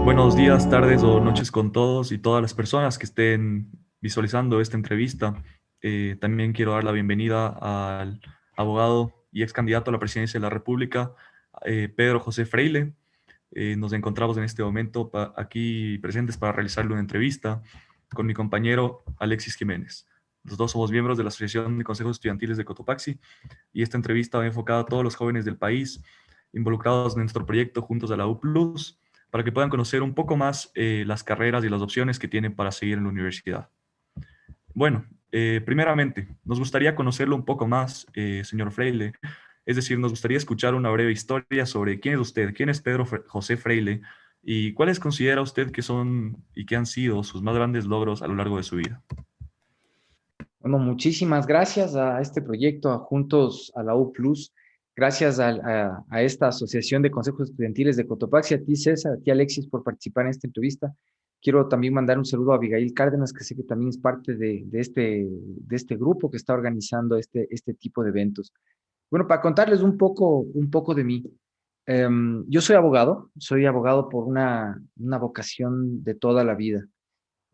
Buenos días, tardes o noches con todos y todas las personas que estén visualizando esta entrevista. También quiero dar la bienvenida al abogado y ex candidato a la presidencia de la República, Pedro José Freile. Nos encontramos en este momento aquí presentes para realizarle una entrevista con mi compañero Alexis Jiménez. Los dos somos miembros de la Asociación de Consejos Estudiantiles de Cotopaxi y esta entrevista va enfocada a todos los jóvenes del país involucrados en nuestro proyecto Juntos a la U Plus, para que puedan conocer un poco más las carreras y las opciones que tienen para seguir en la universidad. Bueno, primeramente, nos gustaría conocerlo un poco más, señor Freile. Es decir, nos gustaría escuchar una breve historia sobre quién es usted, quién es Pedro José Freile y cuáles considera usted que son y que han sido sus más grandes logros a lo largo de su vida. Bueno, muchísimas gracias a este proyecto, a Juntos a la U Plus, gracias a esta Asociación de Consejos Estudiantiles de Cotopaxi, a ti César, a ti Alexis por participar en esta entrevista. Quiero también mandar un saludo a Abigail Cárdenas, que sé que también es parte de este grupo que está organizando este tipo de eventos. Bueno, para contarles un poco de mí. Yo soy abogado por una vocación de toda la vida.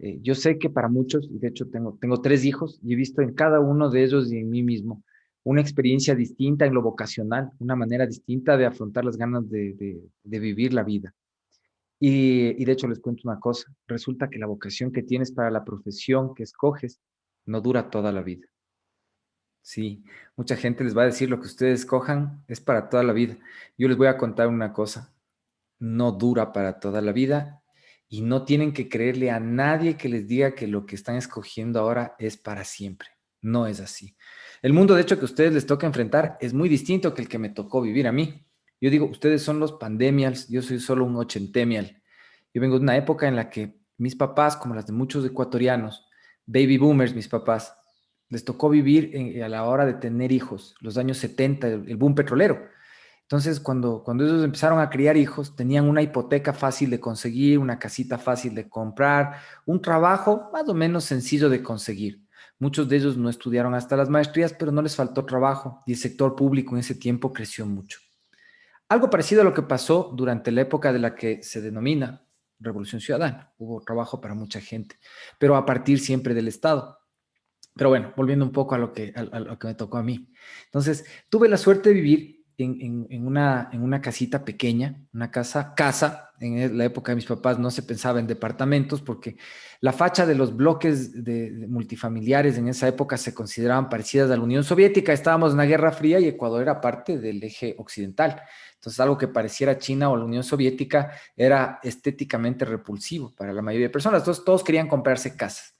Yo sé que para muchos, y de hecho tengo tres hijos, y he visto en cada uno de ellos y en mí mismo una experiencia distinta en lo vocacional, una manera distinta de afrontar las ganas de vivir la vida. Y de hecho les cuento una cosa, resulta que la vocación que tienes para la profesión que escoges no dura toda la vida. Sí, mucha gente les va a decir lo que ustedes escojan es para toda la vida. Yo les voy a contar una cosa, no dura para toda la vida y no tienen que creerle a nadie que les diga que lo que están escogiendo ahora es para siempre. No es así. El mundo, de hecho, que a ustedes les toca enfrentar es muy distinto que el que me tocó vivir a mí. Yo digo, ustedes son los pandemials, yo soy solo un ochentemial. Yo vengo de una época en la que mis papás, como las de muchos ecuatorianos, baby boomers, mis papás, les tocó vivir a la hora de tener hijos, los años 70, el boom petrolero. Entonces, cuando ellos empezaron a criar hijos, tenían una hipoteca fácil de conseguir, una casita fácil de comprar, un trabajo más o menos sencillo de conseguir. Muchos de ellos no estudiaron hasta las maestrías, pero no les faltó trabajo y el sector público en ese tiempo creció mucho. Algo parecido a lo que pasó durante la época de la que se denomina Revolución Ciudadana. Hubo trabajo para mucha gente, pero a partir siempre del Estado. Pero bueno, volviendo un poco a lo que me tocó a mí. Entonces, tuve la suerte de vivir en una casita pequeña, una casa. En la época de mis papás no se pensaba en departamentos porque la facha de los bloques de multifamiliares en esa época se consideraban parecidas a la Unión Soviética. Estábamos en la Guerra Fría y Ecuador era parte del eje occidental. Entonces, algo que pareciera China o la Unión Soviética era estéticamente repulsivo para la mayoría de personas. Entonces, todos querían comprarse casas.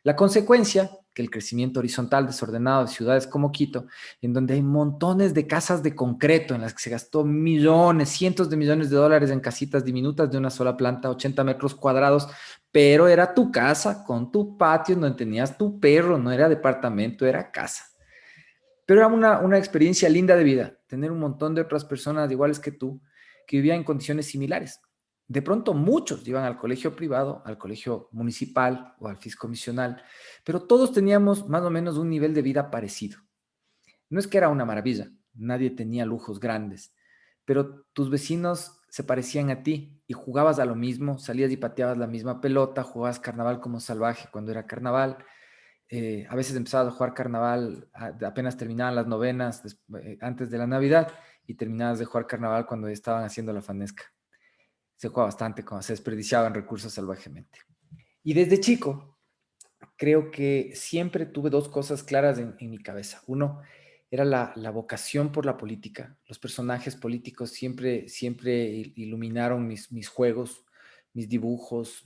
La consecuencia, que el crecimiento horizontal desordenado de ciudades como Quito, en donde hay montones de casas de concreto en las que se gastó millones, cientos de millones de dólares en casitas diminutas de una sola planta, 80 metros cuadrados, pero era tu casa con tu patio donde tenías tu perro, no era departamento, era casa. Pero era una experiencia linda de vida, tener un montón de otras personas iguales que tú, que vivían en condiciones similares. De pronto muchos iban al colegio privado, al colegio municipal o al fiscomisional, pero todos teníamos más o menos un nivel de vida parecido. No es que era una maravilla, nadie tenía lujos grandes, pero tus vecinos se parecían a ti y jugabas a lo mismo, salías y pateabas la misma pelota, jugabas carnaval como salvaje cuando era carnaval, a veces empezabas a jugar carnaval apenas terminaban las novenas antes de la Navidad y terminabas de jugar carnaval cuando estaban haciendo la fanesca. Se juega bastante, como se desperdiciaban recursos salvajemente. Y desde chico, creo que siempre tuve dos cosas claras en mi cabeza. Uno era la vocación por la política. Los personajes políticos siempre iluminaron mis juegos, mis dibujos,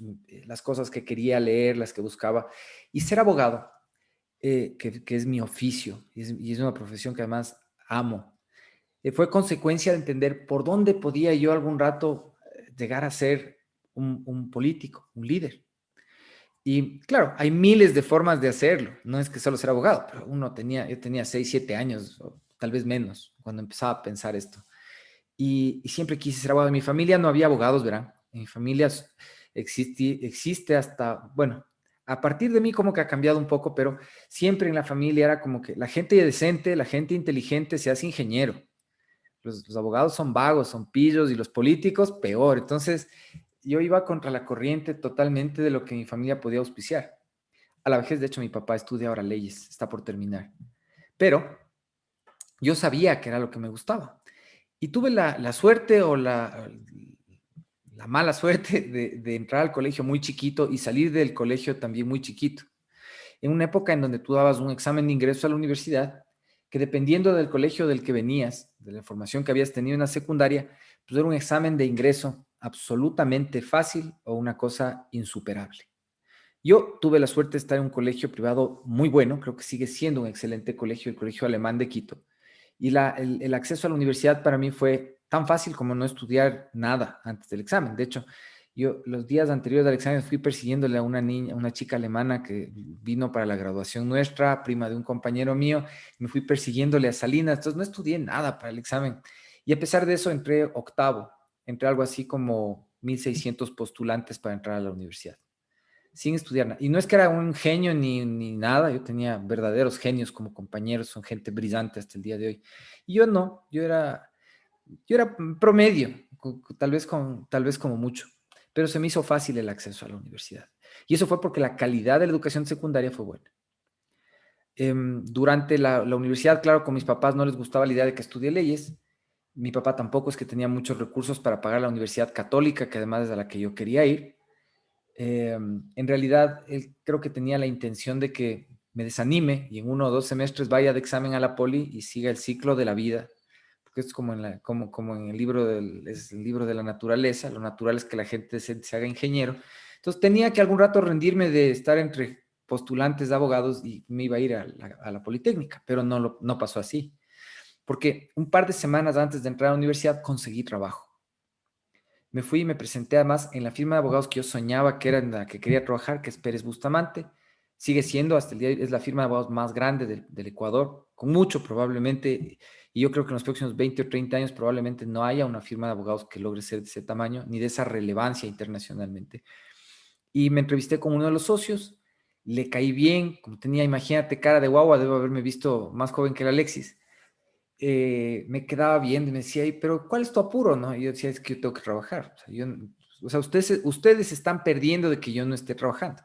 las cosas que quería leer, las que buscaba. Y ser abogado que es mi oficio y es una profesión que además amo. Fue consecuencia de entender por dónde podía yo algún rato llegar a ser un político, un líder. Y claro, hay miles de formas de hacerlo. No es que solo ser abogado, pero yo tenía 6 7 años, o tal vez menos, cuando empezaba a pensar esto. Y siempre quise ser abogado. En mi familia no había abogados, verán. En mi familia existe hasta, bueno, a partir de mí como que ha cambiado un poco, pero siempre en la familia era como que la gente decente, la gente inteligente se hace ingeniero. Los abogados son vagos, son pillos y los políticos peor. Entonces, yo iba contra la corriente totalmente de lo que mi familia podía auspiciar. A la vejez, de hecho, mi papá estudia ahora leyes, está por terminar. Pero yo sabía que era lo que me gustaba. Y tuve la suerte o la mala suerte de entrar al colegio muy chiquito y salir del colegio también muy chiquito. En una época en donde tú dabas un examen de ingreso a la universidad, que dependiendo del colegio del que venías, de la formación que habías tenido en la secundaria, pues era un examen de ingreso absolutamente fácil o una cosa insuperable. Yo tuve la suerte de estar en un colegio privado muy bueno, creo que sigue siendo un excelente colegio, el Colegio Alemán de Quito, y el acceso a la universidad para mí fue tan fácil como no estudiar nada antes del examen. De hecho, yo los días anteriores al examen fui persiguiéndole a una niña, a una chica alemana que vino para la graduación nuestra, prima de un compañero mío, me fui persiguiéndole a Salinas, entonces no estudié nada para el examen. Y a pesar de eso entré octavo, entré algo así como 1.600 postulantes para entrar a la universidad sin estudiar nada. Y no es que era un genio ni nada, yo tenía verdaderos genios como compañeros, son gente brillante hasta el día de hoy. Y yo no, yo era promedio, tal vez como mucho, pero se me hizo fácil el acceso a la universidad. Y eso fue porque la calidad de la educación secundaria fue buena. Durante la universidad, claro, con mis papás no les gustaba la idea de que estudie leyes. Mi papá tampoco es que tenía muchos recursos para pagar la universidad católica, que además es a la que yo quería ir. En realidad, él creo que tenía la intención de que me desanime y en 1 o 2 semestres vaya de examen a la poli y siga el ciclo de la vida, porque es como en el libro es el libro de la naturaleza, lo natural es que la gente se haga ingeniero. Entonces tenía que algún rato rendirme de estar entre postulantes de abogados y me iba a ir a la Politécnica, pero no pasó así, porque un par de semanas antes de entrar a la universidad conseguí trabajo. Me fui y me presenté además en la firma de abogados que yo soñaba que era en la que quería trabajar, que es Pérez Bustamante. Sigue siendo hasta el día de hoy, es la firma de abogados más grande del Ecuador, con mucho probablemente, y yo creo que en los próximos 20 o 30 años probablemente no haya una firma de abogados que logre ser de ese tamaño, ni de esa relevancia internacionalmente. Y me entrevisté con uno de los socios, le caí bien, como tenía, imagínate, cara de guagua, debo haberme visto más joven que el Alexis. Me quedaba viendo y me decía, pero ¿cuál es tu apuro? ¿No? Y yo decía, es que yo tengo que trabajar. O sea, ustedes están perdiendo de que yo no esté trabajando.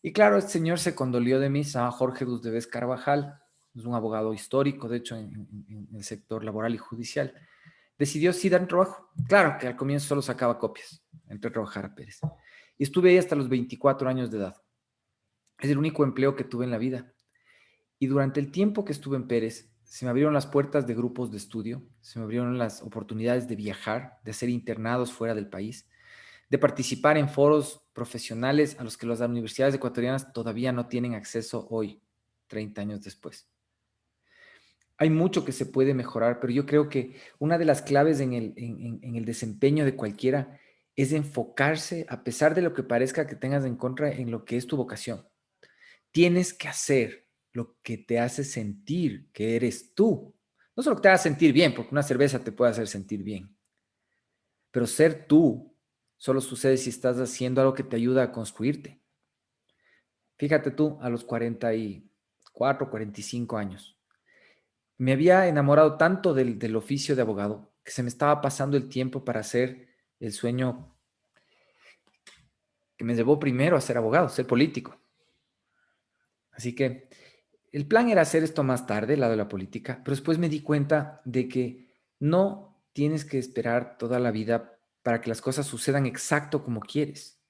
Y claro, este señor se condolió de mí, se llama Jorge Dusdeves Carvajal, es un abogado histórico, de hecho, en el sector laboral y judicial. Decidió sí dar un trabajo. Claro que al comienzo solo sacaba copias, entré a trabajar a Pérez. Y estuve ahí hasta los 24 años de edad. Es el único empleo que tuve en la vida. Y durante el tiempo que estuve en Pérez, se me abrieron las puertas de grupos de estudio, se me abrieron las oportunidades de viajar, de hacer internados fuera del país, de participar en foros profesionales a los que las universidades ecuatorianas todavía no tienen acceso hoy, 30 años después. Hay mucho que se puede mejorar, pero yo creo que una de las claves en el desempeño de cualquiera es enfocarse, a pesar de lo que parezca que tengas en contra, en lo que es tu vocación. Tienes que hacer lo que te hace sentir que eres tú. No solo que te haga sentir bien, porque una cerveza te puede hacer sentir bien, pero ser tú solo sucede si estás haciendo algo que te ayuda a construirte. Fíjate tú, a los 44, 45 años, me había enamorado tanto del oficio de abogado que se me estaba pasando el tiempo para hacer el sueño que me llevó primero a ser abogado, ser político. Así que el plan era hacer esto más tarde, el lado de la política, pero después me di cuenta de que no tienes que esperar toda la vida para que las cosas sucedan exacto como quieres.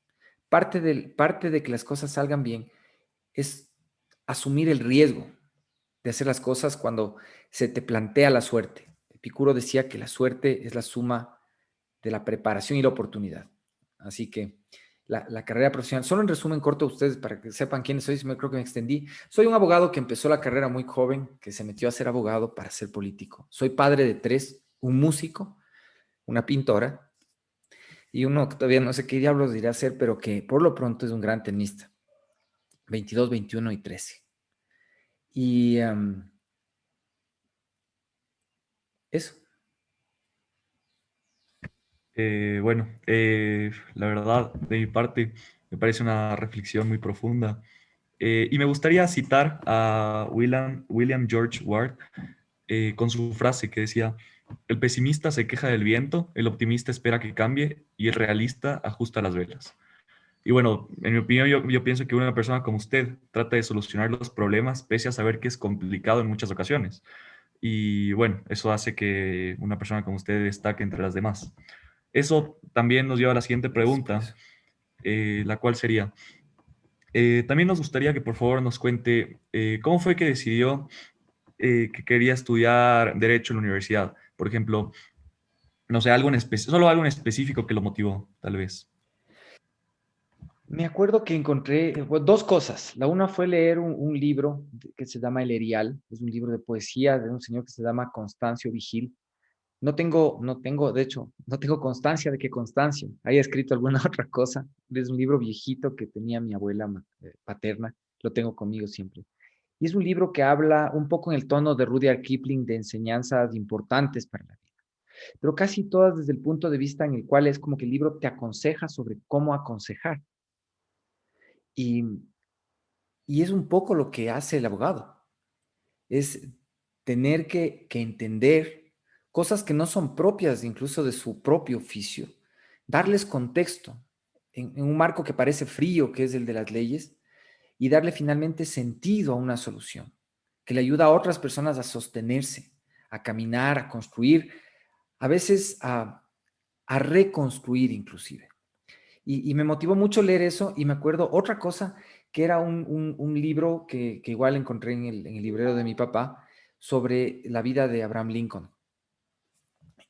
Parte de que las cosas salgan bien es asumir el riesgo de hacer las cosas cuando se te plantea la suerte. Epicuro decía que la suerte es la suma de la preparación y la oportunidad. Así que la carrera profesional, solo en resumen corto ustedes para que sepan quiénes soy, me creo que me extendí. Soy un abogado que empezó la carrera muy joven, que se metió a ser abogado para ser político. Soy padre de tres, un músico, una pintora y uno que todavía no sé qué diablos dirá ser, pero que por lo pronto es un gran tenista. 22, 21 y 13. Y eso. Bueno, la verdad, de mi parte, me parece una reflexión muy profunda. Y me gustaría citar a William George Ward con su frase que decía, El pesimista se queja del viento, el optimista espera que cambie y el realista ajusta las velas. Y bueno, en mi opinión, yo pienso que una persona como usted trata de solucionar los problemas pese a saber que es complicado en muchas ocasiones. Y bueno, eso hace que una persona como usted destaque entre las demás. Eso también nos lleva a la siguiente Gracias por pregunta, eso. la cual sería, también nos gustaría que por favor nos cuente cómo fue que decidió que quería estudiar derecho en la universidad. Por ejemplo, no sé, algo en solo algo en específico que lo motivó, tal vez. Me acuerdo que encontré dos cosas. La una fue leer un libro que se llama El Erial, es un libro de poesía de un señor que se llama Constancio Vigil. De hecho, no tengo constancia de que Constancio haya escrito alguna otra cosa. Es un libro viejito que tenía mi abuela paterna, lo tengo conmigo siempre. Y es un libro que habla un poco en el tono de Rudyard Kipling de enseñanzas importantes para la vida, pero casi todas desde el punto de vista en el cual es como que el libro te aconseja sobre cómo aconsejar. Y, y es un poco lo que hace el abogado, es tener que entender cosas que no son propias incluso de su propio oficio, darles contexto en un marco que parece frío, que es el de las leyes, y darle finalmente sentido a una solución que le ayuda a otras personas a sostenerse, a caminar, a construir, a veces a reconstruir inclusive. Y me motivó mucho leer eso y me acuerdo otra cosa que era un libro que igual encontré en el librero de mi papá sobre la vida de Abraham Lincoln.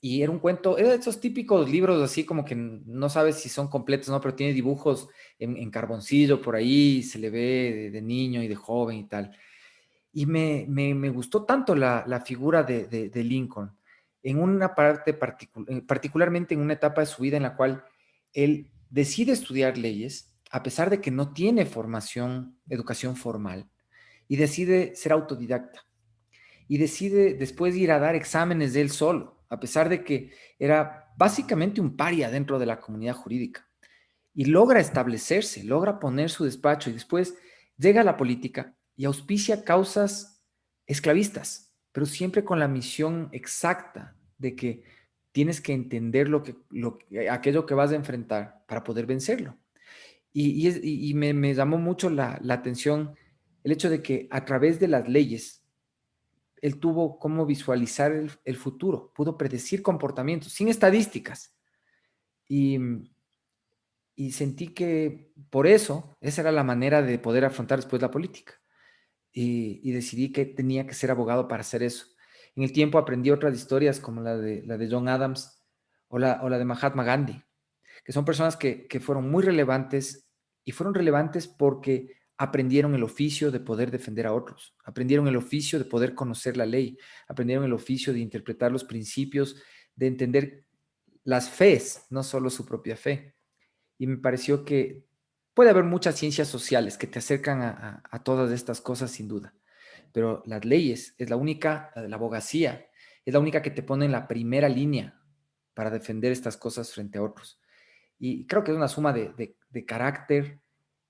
Y era un cuento, era de esos típicos libros así como que no sabes si son completos, ¿no? Pero tiene dibujos en carboncillo por ahí, se le ve de niño y de joven y tal. Y me gustó tanto la figura de Lincoln en una parte particularmente en una etapa de su vida en la cual él decide estudiar leyes, a pesar de que no tiene formación, educación formal, y decide ser autodidacta. Y decide después ir a dar exámenes de él solo, a pesar de que era básicamente un paria dentro de la comunidad jurídica. Y logra establecerse, logra poner su despacho y después llega a la política y auspicia causas esclavistas, pero siempre con la misión exacta de que tienes que entender aquello que vas a enfrentar para poder vencerlo. Y me llamó mucho la atención el hecho de que a través de las leyes, él tuvo cómo visualizar el futuro, pudo predecir comportamientos sin estadísticas. Y, y sentí que por eso, esa era la manera de poder afrontar después la política. Y decidí que tenía que ser abogado para hacer eso. En el tiempo aprendí otras historias como la de John Adams o la de Mahatma Gandhi, que son personas que fueron muy relevantes y fueron relevantes porque aprendieron el oficio de poder defender a otros, aprendieron el oficio de poder conocer la ley, aprendieron el oficio de interpretar los principios, de entender las fees, no solo su propia fe. Y me pareció que puede haber muchas ciencias sociales que te acercan a todas estas cosas sin duda, pero las leyes es la única, la abogacía es la única que te pone en la primera línea para defender estas cosas frente a otros. Y creo que es una suma de carácter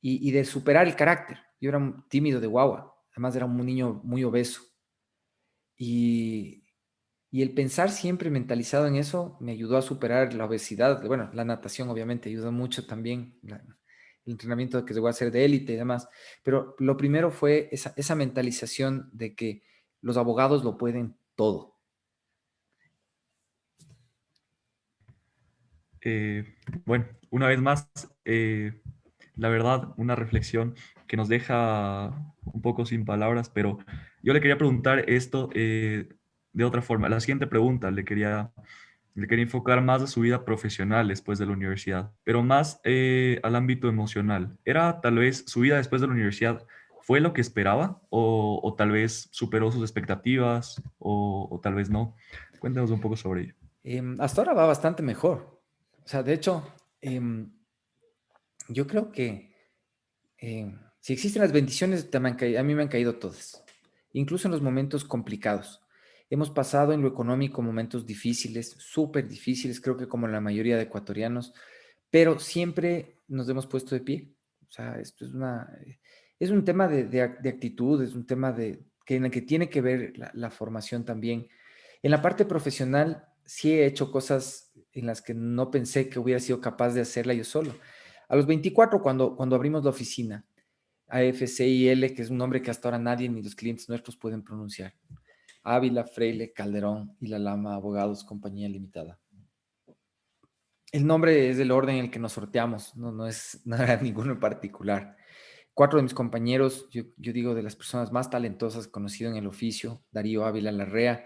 y de superar el carácter. Yo era un tímido de guagua, además era un niño muy obeso. Y, y el pensar siempre mentalizado en eso me ayudó a superar la obesidad. Bueno, la natación obviamente ayudó mucho también, el entrenamiento que llegó a ser de élite y demás. Pero lo primero fue esa mentalización de que los abogados lo pueden todo. Eh, bueno, una vez más, la verdad, una reflexión que nos deja un poco sin palabras, pero yo le quería preguntar esto de otra forma. La siguiente pregunta le quería enfocar más a su vida profesional después de la universidad, pero más al ámbito emocional. ¿Era tal vez su vida después de la universidad fue lo que esperaba o tal vez superó sus expectativas o tal vez no? Cuéntanos un poco sobre ello. Hasta ahora va bastante mejor. O sea, de hecho, yo creo que si existen las bendiciones, a mí me han caído todas, incluso en los momentos complicados. Hemos pasado en lo económico momentos difíciles, súper difíciles, creo que como la mayoría de ecuatorianos, pero siempre nos hemos puesto de pie. O sea, esto es un tema de actitud, es un tema en el que tiene que ver la formación también. En la parte profesional, sí he hecho cosas en las que no pensé que hubiera sido capaz de hacerla yo solo. A los 24, cuando abrimos la oficina, AFCIL, que es un nombre que hasta ahora nadie ni los clientes nuestros pueden pronunciar. Ávila, Freile, Calderón y La Lama Abogados, Compañía Limitada. El nombre es del orden en el que nos sorteamos, no es nada ninguno en particular. 4 de mis compañeros, yo digo de las personas más talentosas conocido en el oficio, Darío Ávila Larrea,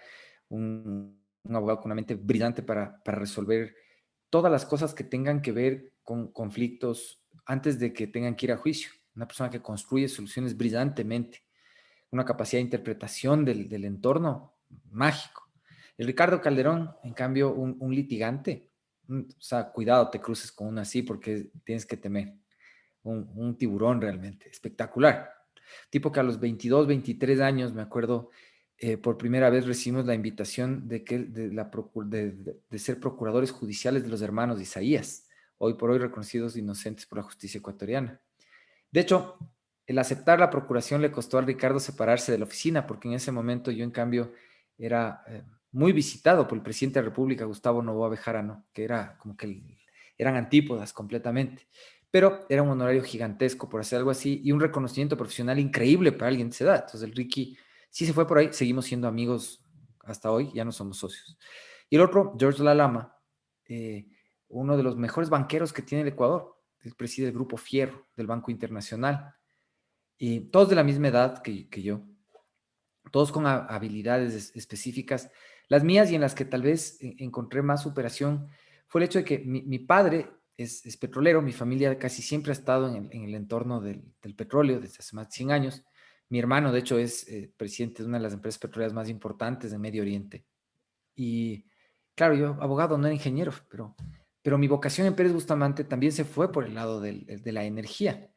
un abogado con una mente brillante para resolver todas las cosas que tengan que ver con conflictos antes de que tengan que ir a juicio. Una persona que construye soluciones brillantemente, una capacidad de interpretación del entorno mágico. El Ricardo Calderón, en cambio, un litigante. O sea, cuidado, te cruces con uno así porque tienes que temer. Un tiburón realmente, espectacular. Tipo que a los 22, 23 años, me acuerdo, por primera vez recibimos la invitación de ser procuradores judiciales de los hermanos Isaías, hoy por hoy reconocidos inocentes por la justicia ecuatoriana. De hecho, el aceptar la procuración le costó al Ricardo separarse de la oficina, porque en ese momento yo, en cambio, era muy visitado por el presidente de la República, Gustavo Noboa Bejarano, que era como que eran antípodas completamente. Pero era un honorario gigantesco por hacer algo así y un reconocimiento profesional increíble para alguien de esa edad. Entonces el Ricky sí se fue por ahí, seguimos siendo amigos hasta hoy, ya no somos socios. Y el otro, George Lalama, eh, uno de los mejores banqueros que tiene el Ecuador. Él preside el Grupo Fierro del Banco Internacional. Y todos de la misma edad que yo, todos con habilidades específicas. Las mías y en las que tal vez encontré más superación fue el hecho de que mi padre es petrolero, mi familia casi siempre ha estado en el entorno del petróleo desde hace más de 100 años. Mi hermano, de hecho, es presidente de una de las empresas petroleras más importantes de Medio Oriente. Y claro, yo abogado, no era ingeniero, pero mi vocación en Pérez Bustamante también se fue por el lado de la energía.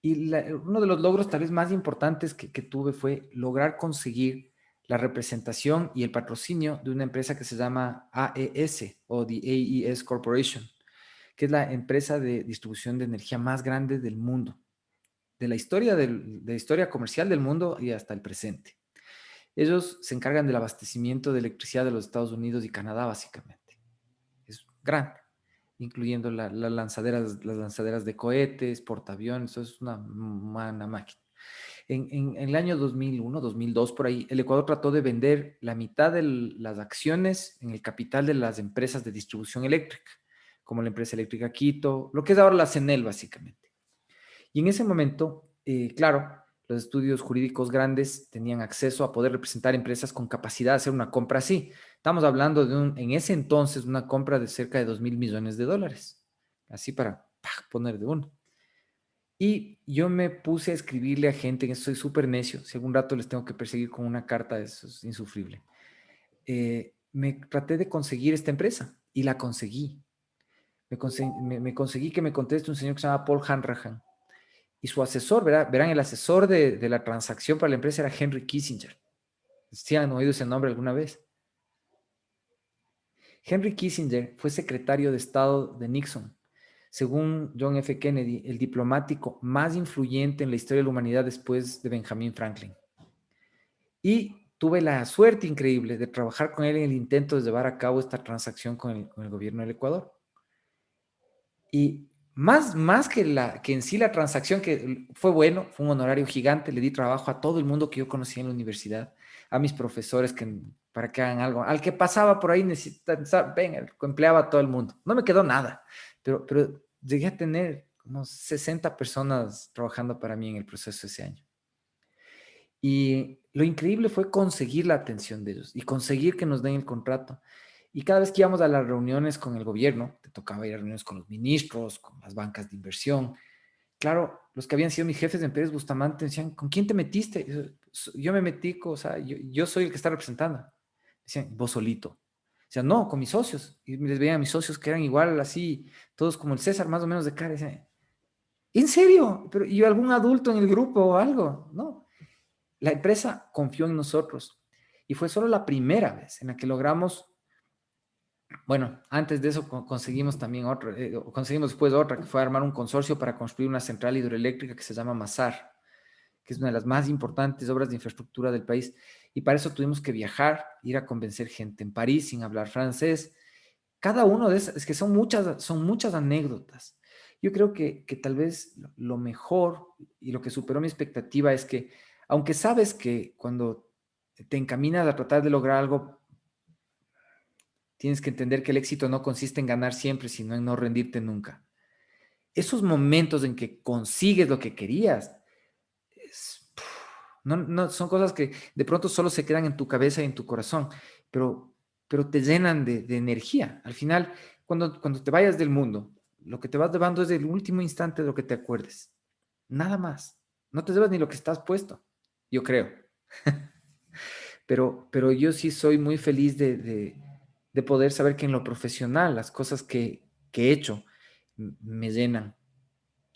Y uno de los logros tal vez más importantes que tuve fue lograr conseguir la representación y el patrocinio de una empresa que se llama AES o The AES Corporation, que es la empresa de distribución de energía más grande del mundo, de la historia comercial del mundo y hasta el presente. Ellos se encargan del abastecimiento de electricidad de los Estados Unidos y Canadá, básicamente. Es grande, incluyendo las lanzaderas de cohetes, portaaviones, eso es una máquina. En el año 2001, 2002, por ahí, el Ecuador trató de vender la mitad de las acciones en el capital de las empresas de distribución eléctrica, como la empresa eléctrica Quito, lo que es ahora la CENEL, básicamente. Y en ese momento, claro, los estudios jurídicos grandes tenían acceso a poder representar empresas con capacidad de hacer una compra así. Estamos hablando en ese entonces, una compra de cerca de 2.000 millones de dólares. Así para poner de uno. Y yo me puse a escribirle a gente, que soy súper necio, si algún rato les tengo que perseguir con una carta, eso es insufrible. Me traté de conseguir esta empresa y la conseguí. Me conseguí que me conteste un señor que se llama Paul Hanrahan. Y su asesor, verán, el asesor de la transacción para la empresa era Henry Kissinger. ¿Sí han oído ese nombre alguna vez? Henry Kissinger fue secretario de Estado de Nixon. Según John F. Kennedy, el diplomático más influyente en la historia de la humanidad después de Benjamin Franklin. Y tuve la suerte increíble de trabajar con él en el intento de llevar a cabo esta transacción con el gobierno del Ecuador. Y más que en sí la transacción, que fue bueno, fue un honorario gigante, le di trabajo a todo el mundo que yo conocía en la universidad, a mis profesores para que hagan algo, al que pasaba por ahí venga, empleaba a todo el mundo. No me quedó nada, pero llegué a tener unos 60 personas trabajando para mí en el proceso ese año. Y lo increíble fue conseguir la atención de ellos y conseguir que nos den el contrato. Y cada vez que íbamos a las reuniones con el gobierno, te tocaba ir a reuniones con los ministros, con las bancas de inversión. Claro, los que habían sido mis jefes en Pérez Bustamante decían, ¿con quién te metiste? Yo me metí, o sea, yo soy el que está representando. Decían, vos solito. Decían, no, con mis socios. Y les veían a mis socios que eran igual, así, todos como el César, más o menos de cara. Decían, ¿en serio? ¿Pero y algún adulto en el grupo o algo? No. La empresa confió en nosotros y fue solo la primera vez en la que logramos, bueno, antes de eso conseguimos también otra, conseguimos después otra, que fue armar un consorcio para construir una central hidroeléctrica que se llama Masar, que es una de las más importantes obras de infraestructura del país. Y para eso tuvimos que viajar, ir a convencer gente en París sin hablar francés. Cada uno de esas, es que son muchas anécdotas. Yo creo que tal vez lo mejor y lo que superó mi expectativa es que, aunque sabes que cuando te encaminas a tratar de lograr algo, tienes que entender que el éxito no consiste en ganar siempre, sino en no rendirte nunca. Esos momentos en que consigues lo que querías, no, son cosas que de pronto solo se quedan en tu cabeza y en tu corazón, pero, pero te llenan de energía. Al final, cuando te vayas del mundo, lo que te vas llevando es el último instante de lo que te acuerdes. Nada más. No te llevas ni lo que estás puesto, yo creo. Pero yo sí soy muy feliz de poder saber que en lo profesional las cosas que he hecho me llenan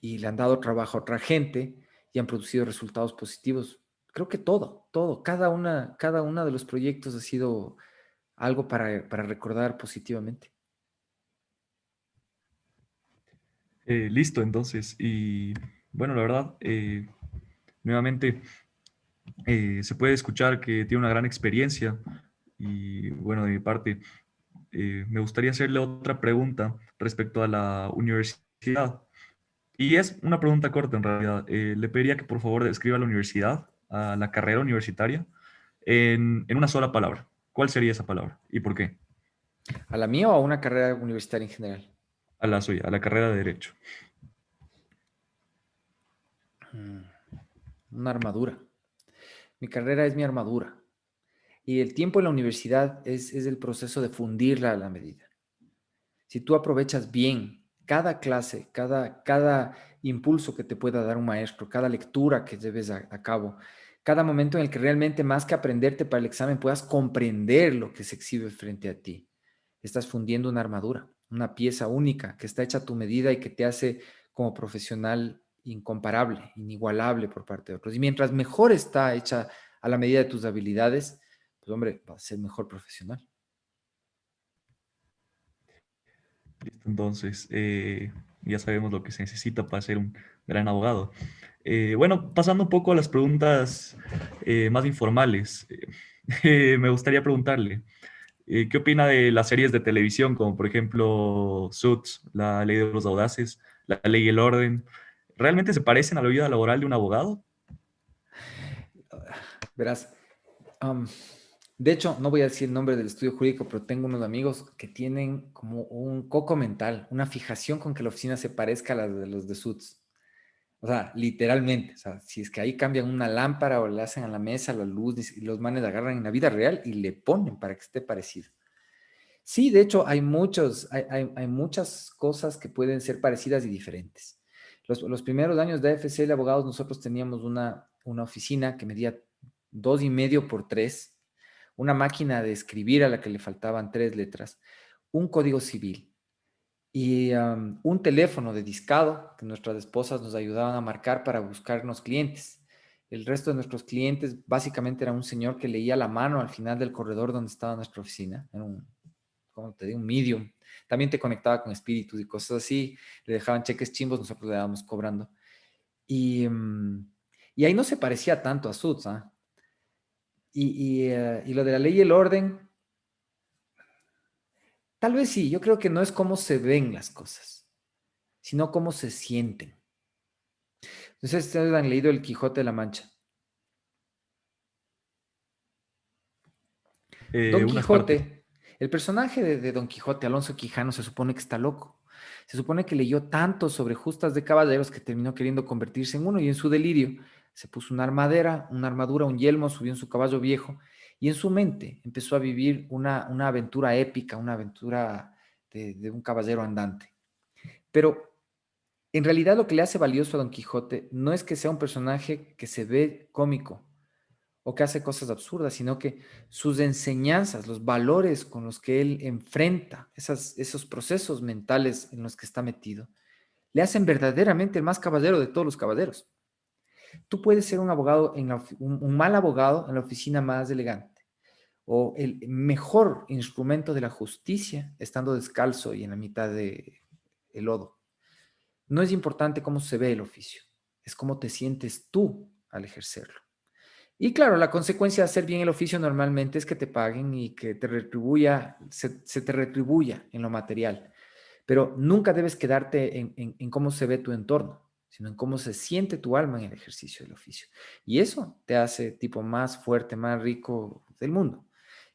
y le han dado trabajo a otra gente y han producido resultados positivos. Creo que todo, cada una de los proyectos ha sido algo para recordar positivamente. Listo, entonces. Y bueno, la verdad, nuevamente se puede escuchar que tiene una gran experiencia. Y bueno, de mi parte, me gustaría hacerle otra pregunta respecto a la universidad. Y es una pregunta corta en realidad. Le pediría que por favor describa la universidad, a la carrera universitaria, en una sola palabra. ¿Cuál sería esa palabra y por qué? ¿A la mía o a una carrera universitaria en general? A la suya, a la carrera de Derecho. Mm, Una armadura. Mi carrera es mi armadura. Y el tiempo en la universidad es el proceso de fundirla a la medida. Si tú aprovechas bien cada clase, cada impulso que te pueda dar un maestro, cada lectura que lleves a cabo, cada momento en el que realmente más que aprenderte para el examen puedas comprender lo que se exhibe frente a ti, estás fundiendo una armadura, una pieza única que está hecha a tu medida y que te hace como profesional incomparable, inigualable por parte de otros. Y mientras mejor está hecha a la medida de tus habilidades, pues hombre, vas a ser mejor profesional. Listo, entonces, ya sabemos lo que se necesita para ser un gran abogado. Bueno, pasando un poco a las preguntas más informales, me gustaría preguntarle, ¿qué opina de las series de televisión, como por ejemplo Suits, La Ley de los Audaces, La Ley y el Orden? ¿Realmente se parecen a la vida laboral de un abogado? Verás, um, de hecho, no voy a decir el nombre del estudio jurídico, pero tengo unos amigos que tienen como un coco mental, una fijación con que la oficina se parezca a la de los de Suits. O sea, literalmente, o sea, si es que ahí cambian una lámpara o le hacen a la mesa la luz y los manes la agarran en la vida real y le ponen para que esté parecido. Sí, de hecho, hay muchas cosas que pueden ser parecidas y diferentes. Los primeros años de AFC de abogados, nosotros teníamos una oficina que medía 2,5 por 3, una máquina de escribir a la que le faltaban 3 letras, un código civil y un teléfono de discado que nuestras esposas nos ayudaban a marcar para buscarnos clientes. El resto de nuestros clientes básicamente era un señor que leía la mano al final del corredor donde estaba nuestra oficina. Era un, como te digo, un medium. También te conectaba con espíritus y cosas así. Le dejaban cheques chimbos, nosotros le dábamos cobrando. Y, y ahí no se parecía tanto a Suits, ¿ah? Y lo de la ley y el orden, tal vez sí, yo creo que no es cómo se ven las cosas, sino cómo se sienten. No sé si ustedes han leído El Quijote de la Mancha. Don Unas partes. Quijote, el personaje de Don Quijote, Alonso Quijano, se supone que está loco. Se supone que leyó tanto sobre justas de caballeros que terminó queriendo convertirse en uno y en su delirio se puso una armadura, un yelmo, subió en su caballo viejo y en su mente empezó a vivir una aventura épica, una aventura de un caballero andante. Pero en realidad lo que le hace valioso a Don Quijote no es que sea un personaje que se ve cómico o que hace cosas absurdas, sino que sus enseñanzas, los valores con los que él enfrenta esos procesos mentales en los que está metido, le hacen verdaderamente el más caballero de todos los caballeros. Tú puedes ser un abogado, un mal abogado en la oficina más elegante, o el mejor instrumento de la justicia estando descalzo y en la mitad de el lodo. No es importante cómo se ve el oficio, es cómo te sientes tú al ejercerlo. Y claro, la consecuencia de hacer bien el oficio normalmente es que te paguen y que te retribuya, se te retribuya en lo material. Pero nunca debes quedarte en cómo se ve tu entorno, sino en cómo se siente tu alma en el ejercicio del oficio. Y eso te hace tipo más fuerte, más rico del mundo.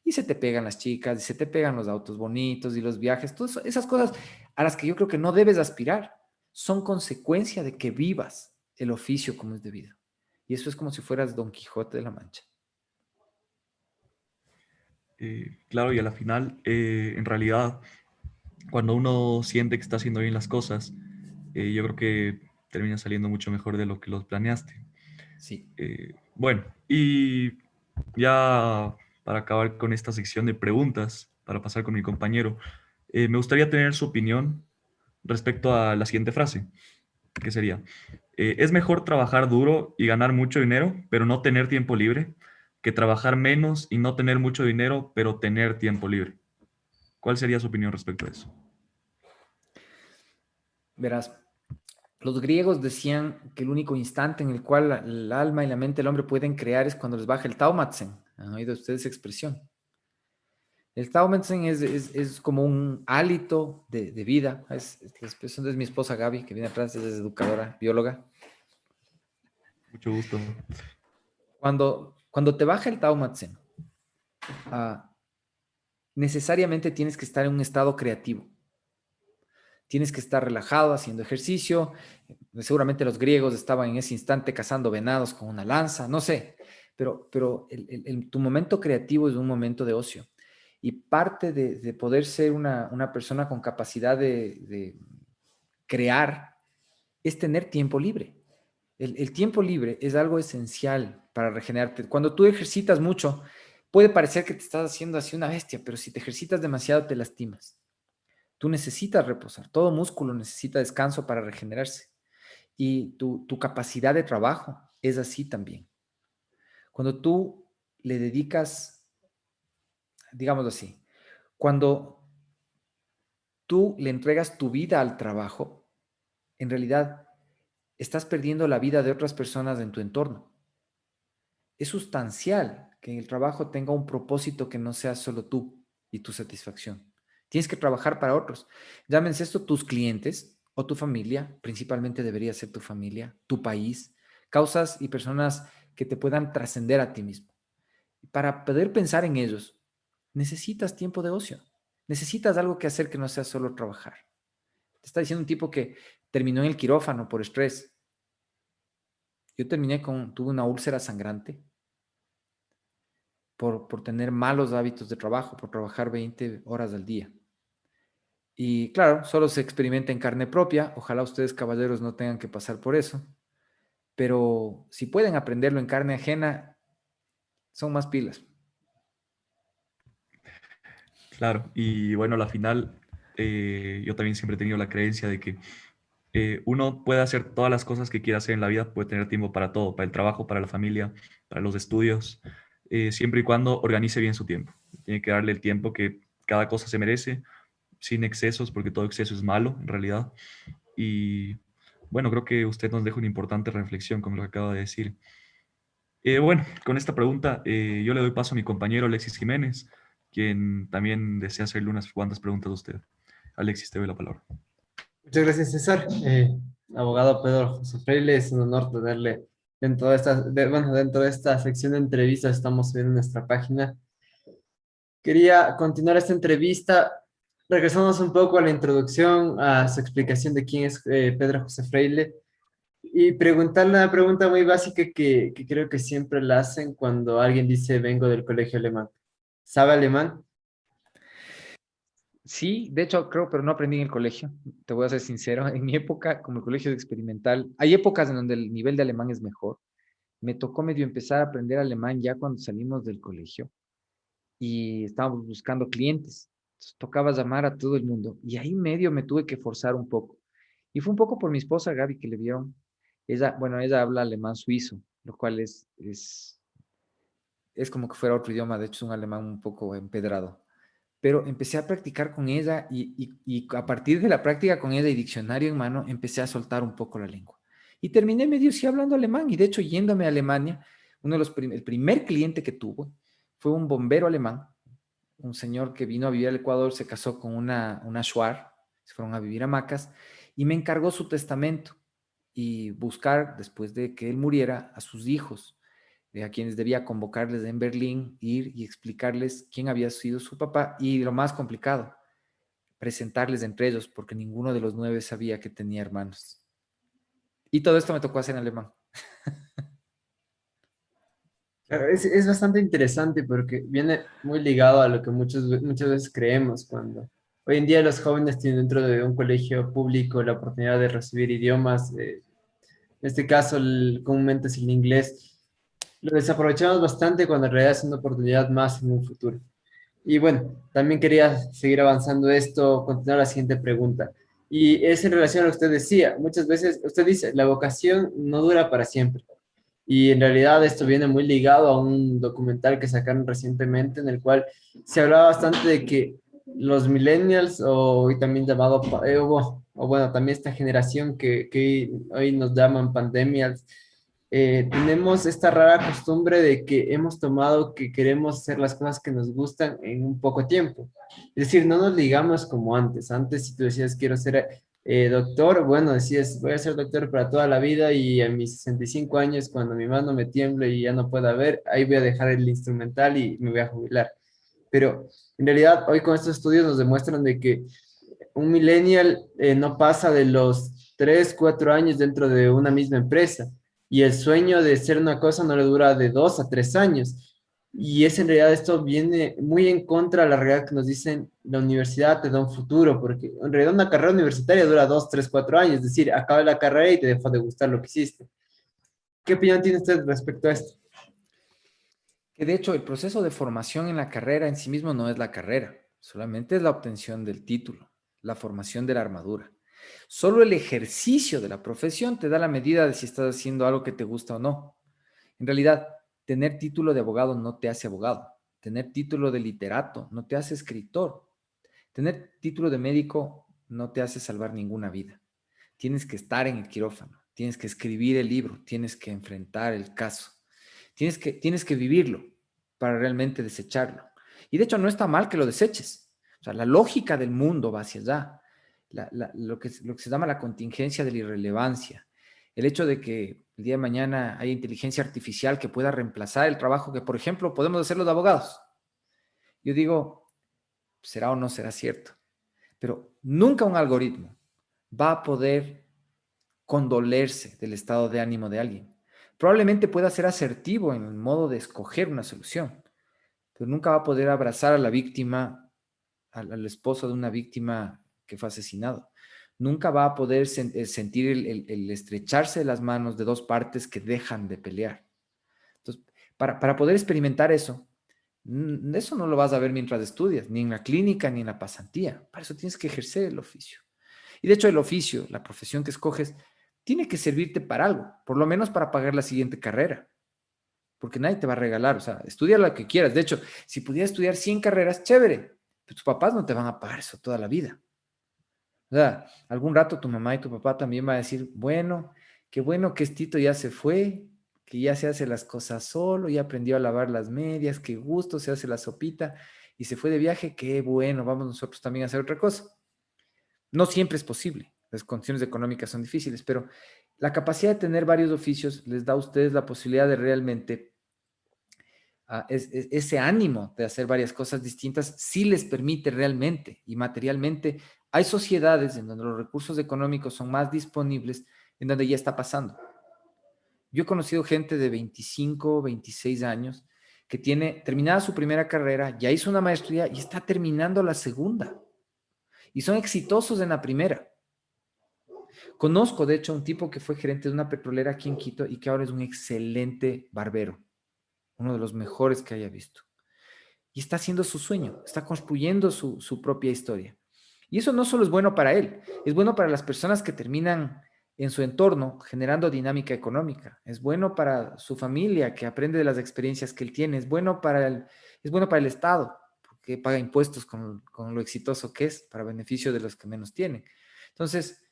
Y se te pegan las chicas, y se te pegan los autos bonitos y los viajes, todas esas cosas a las que yo creo que no debes aspirar, son consecuencia de que vivas el oficio como es debido. Y eso es como si fueras Don Quijote de la Mancha. Claro, y a la final, en realidad, cuando uno siente que está haciendo bien las cosas, yo creo que termina saliendo mucho mejor de lo que los planeaste. Sí. Bueno, y ya para acabar con esta sección de preguntas, para pasar con mi compañero, me gustaría tener su opinión respecto a la siguiente frase, que sería, es mejor trabajar duro y ganar mucho dinero, pero no tener tiempo libre, que trabajar menos y no tener mucho dinero, pero tener tiempo libre. ¿Cuál sería su opinión respecto a eso? Verás, los griegos decían que el único instante en el cual el alma y la mente del hombre pueden crear es cuando les baja el taumatzen. ¿Han oído ustedes esa expresión? El taumatzen es como un hálito de vida. La expresión de mi esposa Gaby, que viene atrás, es educadora, bióloga. Mucho gusto. Cuando te baja el taumatzen, ah, necesariamente tienes que estar en un estado creativo. Tienes que estar relajado haciendo ejercicio. Seguramente los griegos estaban en ese instante cazando venados con una lanza, no sé, pero tu momento creativo es un momento de ocio. Y parte de poder ser una persona con capacidad de crear es tener tiempo libre. El tiempo libre es algo esencial para regenerarte. Cuando tú ejercitas mucho, puede parecer que te estás haciendo así una bestia, pero si te ejercitas demasiado te lastimas. Tú necesitas reposar. Todo músculo necesita descanso para regenerarse. Y tu capacidad de trabajo es así también. Cuando tú le dedicas, digamos así, cuando tú le entregas tu vida al trabajo, en realidad estás perdiendo la vida de otras personas en tu entorno. Es sustancial que el trabajo tenga un propósito que no sea solo tú y tu satisfacción. Tienes que trabajar para otros. Llámense esto tus clientes o tu familia, principalmente debería ser tu familia, tu país, causas y personas que te puedan trascender a ti mismo. Para poder pensar en ellos, necesitas tiempo de ocio. Necesitas algo que hacer que no sea solo trabajar. Te está diciendo un tipo que terminó en el quirófano por estrés. Yo tuve una úlcera sangrante por tener malos hábitos de trabajo, por trabajar 20 horas al día. Y claro, solo se experimenta en carne propia. Ojalá ustedes, caballeros, no tengan que pasar por eso. Pero si pueden aprenderlo en carne ajena, son más pilas. Claro, y bueno, a la final, yo también siempre he tenido la creencia de que uno puede hacer todas las cosas que quiera hacer en la vida, puede tener tiempo para todo, para el trabajo, para la familia, para los estudios, siempre y cuando organice bien su tiempo. Tiene que darle el tiempo que cada cosa se merece, sin excesos, porque todo exceso es malo en realidad. Y bueno, creo que usted nos deja una importante reflexión con lo que acaba de decir. Bueno, con esta pregunta yo le doy paso a mi compañero Alexis Jiménez, quien también desea hacerle unas cuantas preguntas a usted. Alexis, te doy la palabra. Muchas gracias, César. Abogado Pedro José Freile, es un honor tenerle dentro de esta sección de entrevistas. Estamos viendo nuestra página. Quería continuar esta entrevista. Regresamos un poco a la introducción, a su explicación de quién es Pedro José Freile y preguntarle una pregunta muy básica que creo que siempre la hacen cuando alguien dice vengo del colegio alemán. ¿Sabe alemán? Sí, de hecho creo, pero no aprendí en el colegio. Te voy a ser sincero. En mi época, como el colegio es experimental, hay épocas en donde el nivel de alemán es mejor. Me tocó medio empezar a aprender alemán ya cuando salimos del colegio y estábamos buscando clientes. Entonces, tocaba llamar a todo el mundo y ahí medio me tuve que forzar un poco. Y fue un poco por mi esposa Gaby que le vieron. Ella, bueno, ella habla alemán suizo, lo cual es como que fuera otro idioma, de hecho es un alemán un poco empedrado. Pero empecé a practicar con ella y a partir de la práctica con ella y diccionario en mano, empecé a soltar un poco la lengua. Y terminé medio sí hablando alemán y de hecho yéndome a Alemania, El primer cliente que tuvo fue un bombero alemán, un señor que vino a vivir al Ecuador, se casó con una shuar, se fueron a vivir a Macas, y me encargó su testamento y buscar, después de que él muriera, a sus hijos, a quienes debía convocarles en Berlín, ir y explicarles quién había sido su papá, y lo más complicado, presentarles entre ellos, porque ninguno de los 9 sabía que tenía hermanos. Y todo esto me tocó hacer en alemán. Claro, es bastante interesante porque viene muy ligado a lo que muchas veces creemos cuando hoy en día los jóvenes tienen dentro de un colegio público la oportunidad de recibir idiomas, en este caso comúnmente es el inglés, lo desaprovechamos bastante cuando en realidad es una oportunidad más en un futuro. Y bueno, también quería seguir avanzando esto, continuar la siguiente pregunta. Y es en relación a lo que usted decía. Muchas veces usted dice, la vocación no dura para siempre. Y en realidad esto viene muy ligado a un documental que sacaron recientemente en el cual se hablaba bastante de que los millennials o hoy también llamado, o bueno, también esta generación que hoy nos llaman pandemials, tenemos esta rara costumbre de que hemos tomado que queremos hacer las cosas que nos gustan en un poco tiempo. Es decir, no nos ligamos como antes. Antes, si tú decías quiero ser doctor, bueno, decías voy a ser doctor para toda la vida y a mis 65 años, cuando mi mano me tiemble y ya no pueda ver, ahí voy a dejar el instrumental y me voy a jubilar. Pero en realidad, hoy con estos estudios nos demuestran de que un millennial no pasa de los 3 4 años dentro de una misma empresa y el sueño de ser una cosa no le dura de 2 a 3 años. Y es en realidad esto viene muy en contra de la realidad que nos dicen la universidad te da un futuro, porque en realidad una carrera universitaria dura 2 3 4 años, es decir, acaba la carrera y te dejó de gustar lo que hiciste. ¿Qué opinión tiene usted respecto a esto? Que de hecho el proceso de formación en la carrera en sí mismo no es la carrera, solamente es la obtención del título, la formación de la armadura. Solo el ejercicio de la profesión te da la medida de si estás haciendo algo que te gusta o no. En realidad, tener título de abogado no te hace abogado. Tener título de literato no te hace escritor. Tener título de médico no te hace salvar ninguna vida. Tienes que estar en el quirófano, tienes que escribir el libro, tienes que enfrentar el caso, tienes que vivirlo para realmente desecharlo. Y de hecho no está mal que lo deseches. O sea, la lógica del mundo va hacia allá. Lo que se llama la contingencia de la irrelevancia. El hecho de que el día de mañana haya inteligencia artificial que pueda reemplazar el trabajo que, por ejemplo, podemos hacer los abogados. Yo digo, será o no será cierto, pero nunca un algoritmo va a poder condolerse del estado de ánimo de alguien. Probablemente pueda ser asertivo en el modo de escoger una solución, pero nunca va a poder abrazar a la víctima, al esposo de una víctima que fue asesinado. Nunca va a poder sentir el estrecharse de las manos de dos partes que dejan de pelear. Entonces, para poder experimentar eso, eso no lo vas a ver mientras estudias, ni en la clínica, ni en la pasantía. Para eso tienes que ejercer el oficio. Y de hecho el oficio, la profesión que escoges, tiene que servirte para algo, por lo menos para pagar la siguiente carrera, porque nadie te va a regalar, o sea, estudia lo que quieras. De hecho, si pudieras estudiar 100 carreras, chévere, pero tus papás no te van a pagar eso toda la vida. O sea, algún rato tu mamá y tu papá también van a decir, bueno que Estito ya se fue, que ya se hace las cosas solo, ya aprendió a lavar las medias, qué gusto, se hace la sopita y se fue de viaje, qué bueno, vamos nosotros también a hacer otra cosa. No siempre es posible, las condiciones económicas son difíciles, pero la capacidad de tener varios oficios les da a ustedes la posibilidad de realmente ese ánimo de hacer varias cosas distintas, sí les permite realmente y materialmente. Hay sociedades en donde los recursos económicos son más disponibles, en donde ya está pasando. Yo he conocido gente de 25, 26 años que tiene terminada su primera carrera, ya hizo una maestría y está terminando la segunda. Y son exitosos en la primera. Conozco, de hecho, un tipo que fue gerente de una petrolera aquí en Quito y que ahora es un excelente barbero, uno de los mejores que haya visto. Y está haciendo su sueño, está construyendo su propia historia. Y eso no solo es bueno para él, es bueno para las personas que terminan en su entorno generando dinámica económica, es bueno para su familia que aprende de las experiencias que él tiene, es bueno para el Estado, porque paga impuestos con lo exitoso que es, para beneficio de los que menos tienen. Entonces,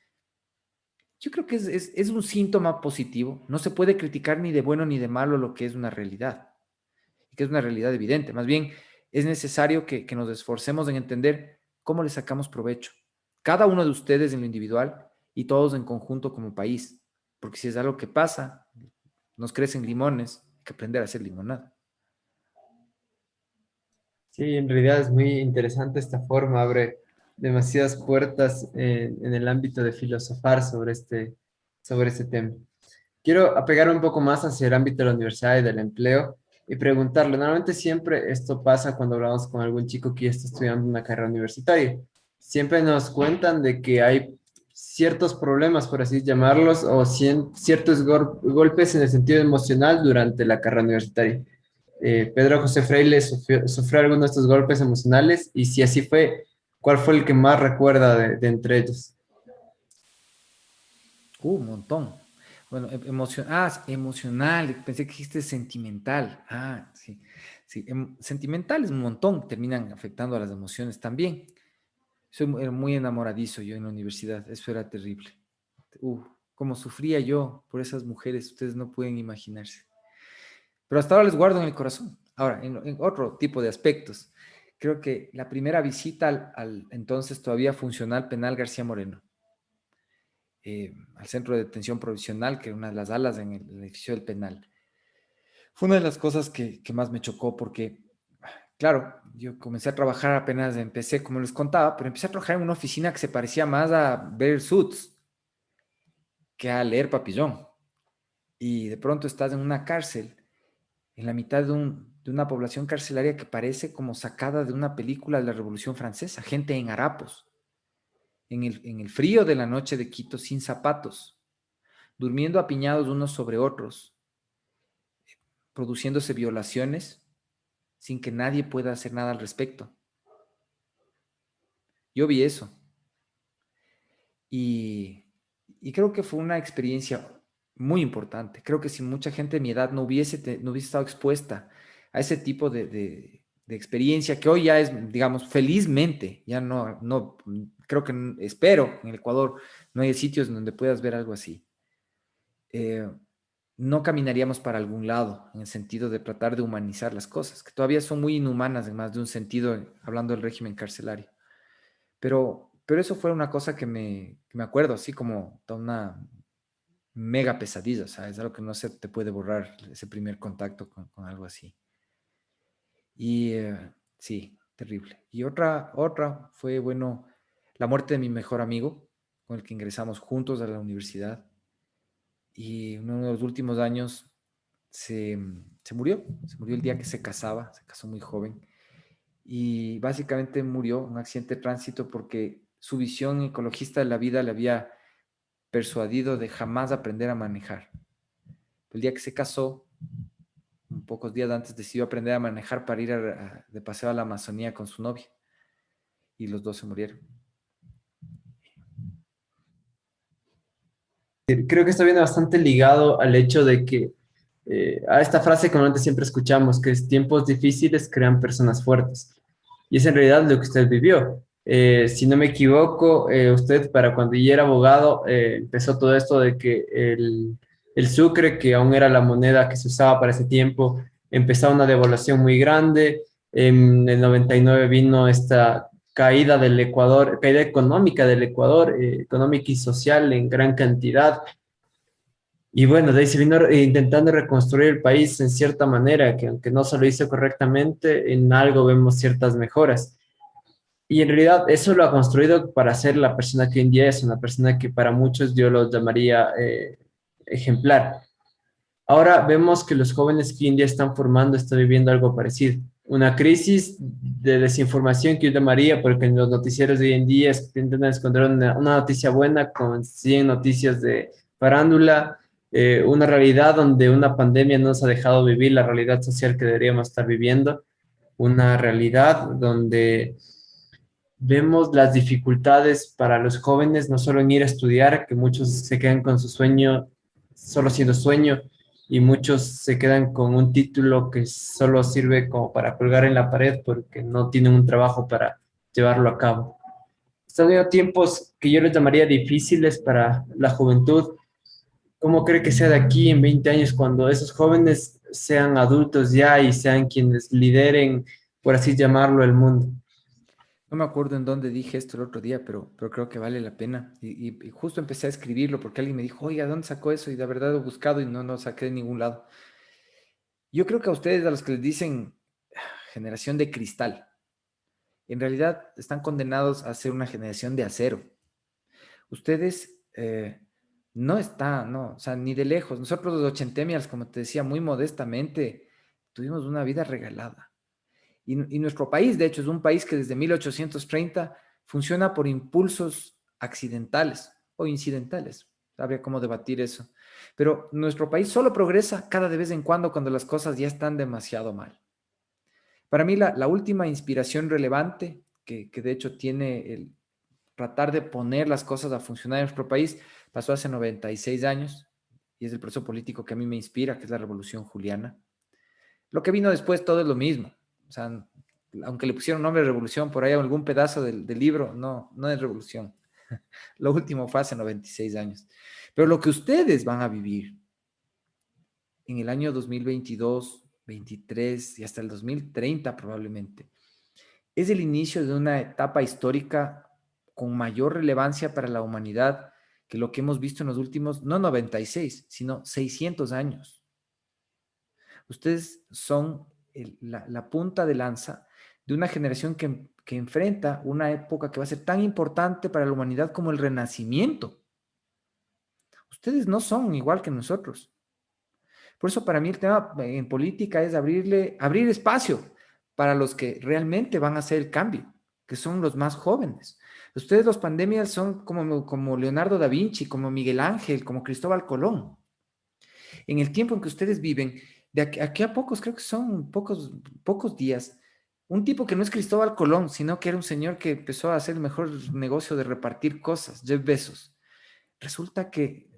yo creo que es un síntoma positivo. No se puede criticar ni de bueno ni de malo lo que es una realidad, que es una realidad evidente. Más bien, es necesario que nos esforcemos en entender cómo le sacamos provecho. Cada uno de ustedes en lo individual y todos en conjunto como país. Porque si es algo que pasa, nos crecen limones, hay que aprender a hacer limonada. Sí, en realidad es muy interesante esta forma, abre demasiadas puertas en el ámbito de filosofar sobre este tema. Quiero apegar un poco más hacia el ámbito de la universidad y del empleo y preguntarle, normalmente siempre esto pasa cuando hablamos con algún chico que ya está estudiando una carrera universitaria. Siempre nos cuentan de que hay ciertos problemas, por así llamarlos, o ciertos golpes en el sentido emocional durante la carrera universitaria. Pedro José Freire sufrió alguno de estos golpes emocionales y si así fue, ¿cuál fue el que más recuerda de entre ellos? Un montón. Bueno, emocional, pensé que dijiste sentimental. Ah, sí, sí, sentimental es un montón, terminan afectando a las emociones también. Era muy enamoradizo yo en la universidad, eso era terrible. Cómo sufría yo por esas mujeres, ustedes no pueden imaginarse. Pero hasta ahora les guardo en el corazón. Ahora, en otro tipo de aspectos, creo que la primera visita al entonces todavía funcional penal García Moreno, al centro de detención provisional, que era una de las alas en el edificio del penal, fue una de las cosas que más me chocó porque, claro, yo comencé a trabajar apenas empecé, como les contaba, pero empecé a trabajar en una oficina que se parecía más a ver Suits que a leer Papillón. Y de pronto estás en una cárcel, en la mitad de una población carcelaria que parece como sacada de una película de la Revolución Francesa, gente en harapos, en el frío de la noche de Quito sin zapatos, durmiendo apiñados unos sobre otros, produciéndose violaciones sin que nadie pueda hacer nada al respecto. Yo vi eso y, y creo que fue una experiencia muy importante. Creo que si mucha gente de mi edad no hubiese estado expuesta a ese tipo de experiencia que hoy ya es, digamos, felizmente, ya no creo que espero en el Ecuador no hay sitios donde puedas ver algo así. No caminaríamos para algún lado en el sentido de tratar de humanizar las cosas, que todavía son muy inhumanas en más de un sentido, hablando del régimen carcelario. Pero eso fue una cosa que me acuerdo, así como toda una mega pesadilla, o sea, es algo que no se te puede borrar, ese primer contacto con algo así. Y sí, terrible. Y otra fue, bueno, la muerte de mi mejor amigo, con el que ingresamos juntos a la universidad. Y uno de los últimos años se murió el día que se casaba, se casó muy joven. Y básicamente murió en un accidente de tránsito porque su visión ecologista de la vida le había persuadido de jamás aprender a manejar. El día que se casó, un pocos días antes, decidió aprender a manejar para ir de paseo a la Amazonía con su novia. Y los dos se murieron. Creo que está viene bastante ligado al hecho de que a esta frase que normalmente siempre escuchamos, que es tiempos difíciles crean personas fuertes. Y es en realidad lo que usted vivió. Si no me equivoco, usted para cuando ya era abogado empezó todo esto de que el sucre, que aún era la moneda que se usaba para ese tiempo, empezó una devaluación muy grande. En el 99 vino esta caída del Ecuador, caída económica del Ecuador, económica y social en gran cantidad. Y bueno, de ahí se vino intentando reconstruir el país en cierta manera, que aunque no se lo hizo correctamente, en algo vemos ciertas mejoras. Y en realidad eso lo ha construido para ser la persona que hoy en día es, una persona que para muchos yo lo llamaría ejemplar. Ahora vemos que los jóvenes que hoy en día están formando están viviendo algo parecido. Una crisis de desinformación que yo llamaría, porque en los noticieros de hoy en día intentan esconder una noticia buena con 100 noticias de farándula, una realidad donde una pandemia nos ha dejado vivir la realidad social que deberíamos estar viviendo, una realidad donde vemos las dificultades para los jóvenes, no solo en ir a estudiar, que muchos se quedan con su sueño, solo siendo sueño, y muchos se quedan con un título que solo sirve como para colgar en la pared porque no tienen un trabajo para llevarlo a cabo. están viendo tiempos que yo les llamaría difíciles para la juventud. ¿Cómo cree que sea de aquí en 20 años cuando esos jóvenes sean adultos ya y sean quienes lideren, por así llamarlo, el mundo? No me acuerdo en dónde dije esto el otro día, pero creo que vale la pena. Y justo empecé a escribirlo porque alguien me dijo, oiga, ¿dónde sacó eso? Y de verdad lo he buscado y no lo saqué de ningún lado. Yo creo que a ustedes, a los que les dicen generación de cristal, en realidad están condenados a ser una generación de acero. Ustedes no están, no, o sea, ni de lejos. Nosotros los ochentemials, como te decía, muy modestamente, tuvimos una vida regalada. Y nuestro país, de hecho, es un país que desde 1830 funciona por impulsos accidentales o incidentales. Habría cómo debatir eso. Pero nuestro país solo progresa cada de vez en cuando las cosas ya están demasiado mal. Para mí, la última inspiración relevante que de hecho tiene el tratar de poner las cosas a funcionar en nuestro país pasó hace 96 años y es el proceso político que a mí me inspira, que es la Revolución Juliana. Lo que vino después todo es lo mismo. O sea, aunque le pusieron nombre de revolución por ahí a algún pedazo del libro, no es revolución. Lo último fue hace 96 años. Pero lo que ustedes van a vivir en el año 2022, 23 y hasta el 2030 probablemente, es el inicio de una etapa histórica con mayor relevancia para la humanidad que lo que hemos visto en los últimos, no 96, sino 600 años. Ustedes son la punta de lanza de una generación que enfrenta una época que va a ser tan importante para la humanidad como el Renacimiento. Ustedes no son igual que nosotros. Por eso para mí el tema en política es abrir espacio para los que realmente van a hacer el cambio, que son los más jóvenes. Ustedes los pandemias son como Leonardo da Vinci, como Miguel Ángel, como Cristóbal Colón. En el tiempo en que ustedes viven, de aquí a pocos, creo que son pocos días, un tipo que no es Cristóbal Colón, sino que era un señor que empezó a hacer el mejor negocio de repartir cosas, Jeff Bezos. Resulta que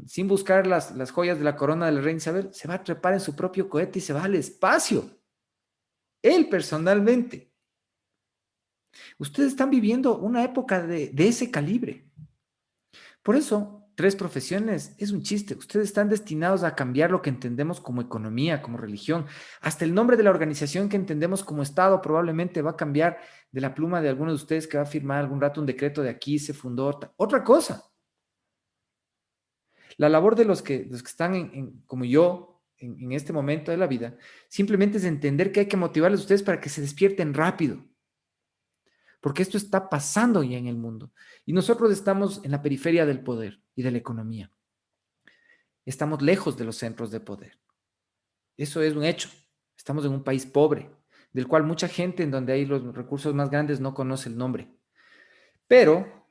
sin buscar las joyas de la corona de la reina Isabel, se va a trepar en su propio cohete y se va al espacio. Él personalmente. Ustedes están viviendo una época de ese calibre. Por eso, tres profesiones es un chiste. Ustedes están destinados a cambiar lo que entendemos como economía, como religión. Hasta el nombre de la organización que entendemos como Estado probablemente va a cambiar de la pluma de alguno de ustedes que va a firmar algún rato un decreto de aquí se fundó. Otra cosa. La labor de los que están como yo en este momento de la vida simplemente es entender que hay que motivarles a ustedes para que se despierten rápido. Porque esto está pasando ya en el mundo. Y nosotros estamos en la periferia del poder y de la economía. Estamos lejos de los centros de poder. Eso es un hecho. Estamos en un país pobre, del cual mucha gente en donde hay los recursos más grandes no conoce el nombre. Pero,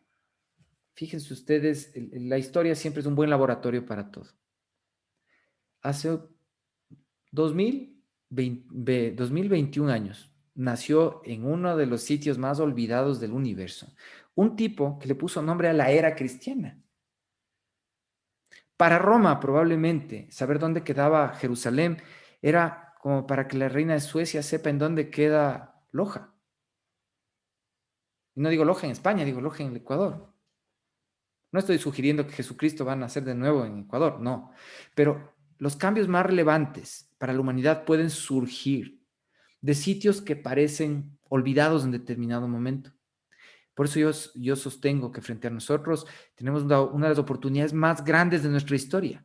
fíjense ustedes, la historia siempre es un buen laboratorio para todo. Hace 2021 años nació en uno de los sitios más olvidados del universo un tipo que le puso nombre a la era cristiana. Para Roma, probablemente, saber dónde quedaba Jerusalén era como para que la reina de Suecia sepa en dónde queda Loja. Y no digo Loja en España, digo Loja en el Ecuador. No estoy sugiriendo que Jesucristo va a nacer de nuevo en Ecuador, no. Pero los cambios más relevantes para la humanidad pueden surgir de sitios que parecen olvidados en determinado momento. Por eso yo sostengo que frente a nosotros tenemos una de las oportunidades más grandes de nuestra historia.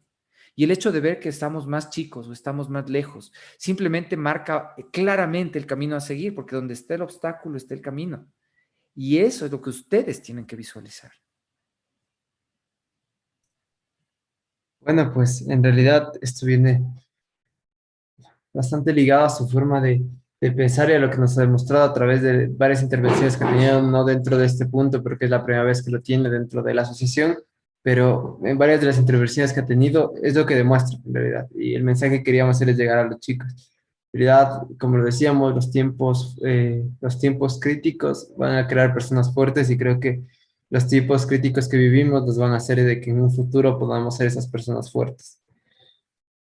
Y el hecho de ver que estamos más chicos o estamos más lejos simplemente marca claramente el camino a seguir, porque donde está el obstáculo está el camino. Y eso es lo que ustedes tienen que visualizar. Bueno, pues en realidad esto viene bastante ligado a su forma de pensar y a lo que nos ha demostrado a través de varias intervenciones que ha tenido, no dentro de este punto, porque es la primera vez que lo tiene dentro de la asociación, pero en varias de las intervenciones que ha tenido es lo que demuestra en realidad. Y el mensaje que queríamos hacer es llegar a los chicos. En realidad, como lo decíamos, los tiempos críticos van a crear personas fuertes y creo que los tiempos críticos que vivimos nos van a hacer de que en un futuro podamos ser esas personas fuertes.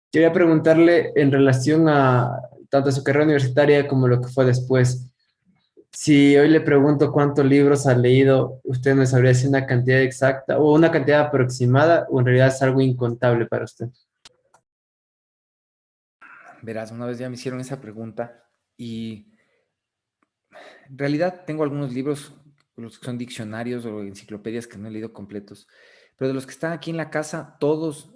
Quería preguntarle en relación a tanto su carrera universitaria como lo que fue después. Si hoy le pregunto cuántos libros ha leído, usted me sabría decir una cantidad exacta o una cantidad aproximada, o en realidad es algo incontable para usted. Verás, una vez ya me hicieron esa pregunta y en realidad tengo algunos libros, los que son diccionarios o enciclopedias que no he leído completos, pero de los que están aquí en la casa, todos,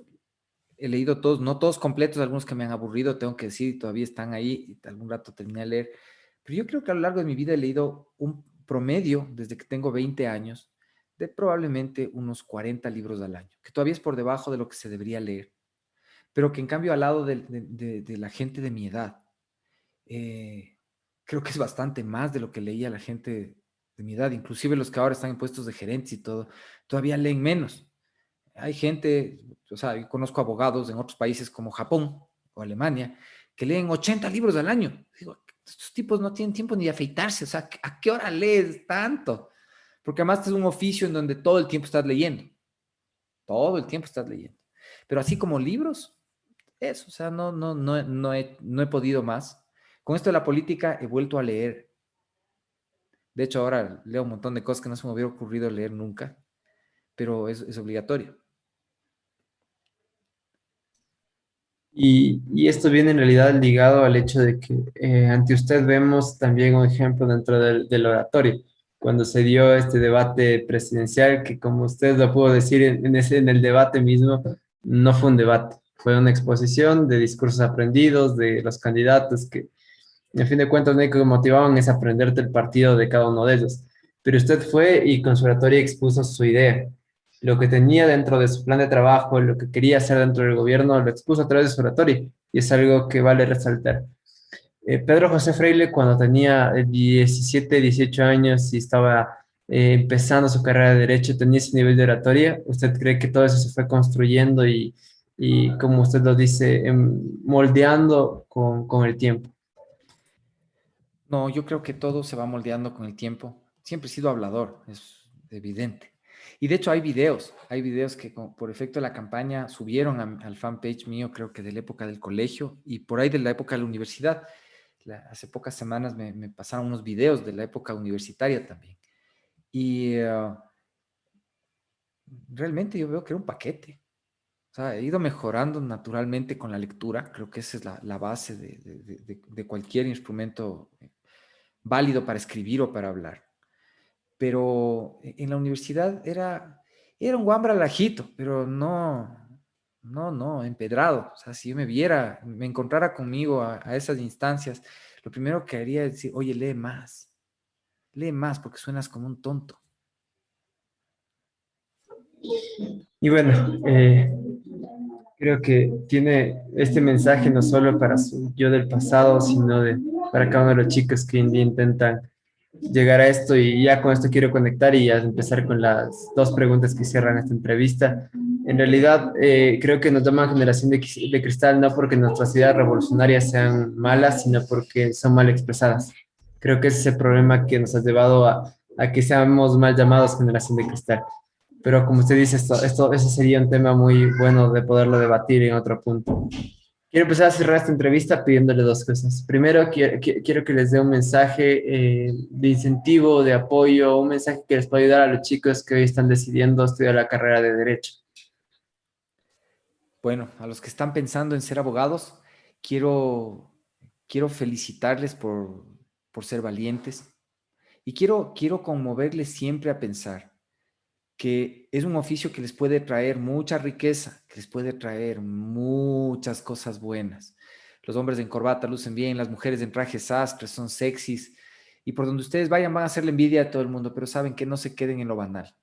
he leído todos, no todos completos, algunos que me han aburrido, tengo que decir, todavía están ahí, y algún rato terminé de leer, pero yo creo que a lo largo de mi vida he leído un promedio, desde que tengo 20 años, de probablemente unos 40 libros al año, que todavía es por debajo de lo que se debería leer, pero que en cambio al lado de la gente de mi edad, eh, creo que es bastante más de lo que leía la gente de mi edad, inclusive los que ahora están en puestos de gerentes y todo, todavía leen menos. Hay gente, o sea, yo conozco abogados en otros países como Japón o Alemania, que leen 80 libros al año. Digo, estos tipos no tienen tiempo ni de afeitarse, o sea, ¿a qué hora lees tanto? Porque además es un oficio en donde todo el tiempo estás leyendo, todo el tiempo estás leyendo. Pero así como libros, eso, o sea, no he podido más. Con esto de la política he vuelto a leer. De hecho, ahora leo un montón de cosas que no se me hubiera ocurrido leer nunca, pero es obligatorio. Y esto viene en realidad ligado al hecho de que ante usted vemos también un ejemplo dentro del oratorio, cuando se dio este debate presidencial, que como usted lo pudo decir en el debate mismo, no fue un debate, fue una exposición de discursos aprendidos de los candidatos que, en fin de cuentas, lo único que motivaban es aprenderte el partido de cada uno de ellos. Pero usted fue y con su oratoria expuso su idea, lo que tenía dentro de su plan de trabajo, lo que quería hacer dentro del gobierno, lo expuso a través de su oratoria y es algo que vale resaltar. Pedro José Freile, cuando tenía 17, 18 años y estaba empezando su carrera de derecho, tenía ese nivel de oratoria. ¿Usted cree que todo eso se fue construyendo y como usted lo dice, moldeando con el tiempo? No, yo creo que todo se va moldeando con el tiempo. Siempre he sido hablador, es evidente. Y de hecho hay videos que por efecto de la campaña subieron al fanpage mío, creo que de la época del colegio y por ahí de la época de la universidad. Hace pocas semanas me pasaron unos videos de la época universitaria también. Y realmente yo veo que era un paquete. O sea, he ido mejorando naturalmente con la lectura. Creo que esa es la base de cualquier instrumento válido para escribir o para hablar. Pero en la universidad era un guambra lajito, pero no, empedrado. O sea, si yo me viera, me encontrara conmigo a esas instancias, lo primero que haría es decir, oye, lee más porque suenas como un tonto. Y bueno, creo que tiene este mensaje no solo para su yo del pasado, sino para cada uno de los chicos que hoy en día intentan llegar a esto. Y ya con esto quiero conectar y ya empezar con las dos preguntas que cierran esta entrevista. En realidad, creo que nos llaman generación de cristal no porque nuestras ideas revolucionarias sean malas, sino porque son mal expresadas. Creo que ese es el problema que nos ha llevado a que seamos mal llamados generación de cristal. Pero como usted dice, ese sería un tema muy bueno de poderlo debatir en otro punto. Quiero empezar a cerrar esta entrevista pidiéndole dos cosas. Primero, quiero que les dé un mensaje de incentivo, de apoyo, un mensaje que les pueda ayudar a los chicos que hoy están decidiendo estudiar la carrera de Derecho. Bueno, a los que están pensando en ser abogados, quiero, quiero felicitarles por ser valientes y quiero conmoverles siempre a pensar que es un oficio que les puede traer mucha riqueza, que les puede traer muchas cosas buenas. Los hombres en corbata lucen bien, las mujeres en trajes sastres son sexys y por donde ustedes vayan van a hacer la envidia a todo el mundo, pero saben que no se queden en lo banal.